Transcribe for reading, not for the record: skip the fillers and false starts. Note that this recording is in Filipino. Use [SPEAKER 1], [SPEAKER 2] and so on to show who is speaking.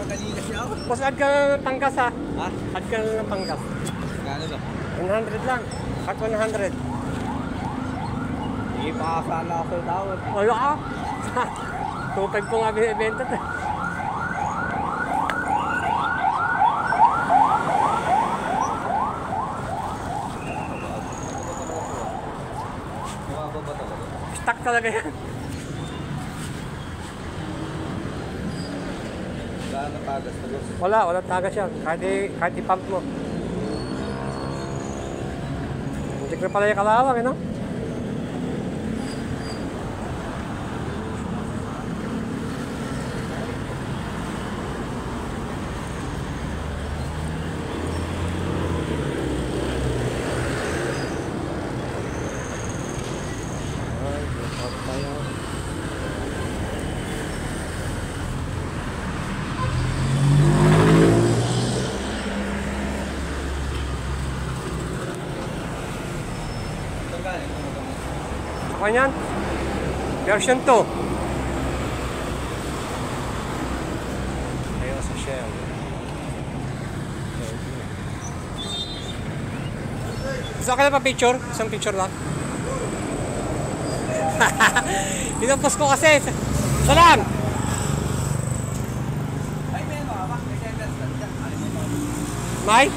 [SPEAKER 1] kanina siya ako.
[SPEAKER 2] Boss, add ka ng panggas ha.
[SPEAKER 1] Ha?
[SPEAKER 2] Add ka ng panggas.
[SPEAKER 1] Gano'n ba?
[SPEAKER 2] 100 lang. At 100.
[SPEAKER 1] Hindi pa sana ako sa tawad.
[SPEAKER 2] Wala ka. 2.5 ko nga binibenta to.
[SPEAKER 1] Mababa ba talaga?
[SPEAKER 2] Stock talaga yan.
[SPEAKER 1] Gaano tagas na boss?
[SPEAKER 2] Wala tagas yan. Kahit i-pump mo. Hindi ko pala yung kalawang, eh, no? Ako yan. Version 2. Ayaw sa Shell. Gusto ka na pa picture? Isang picture lang. Pinupost ko kasi. Salam!
[SPEAKER 1] Ay, may ano ka ba? May sentence ka dyan.
[SPEAKER 2] May?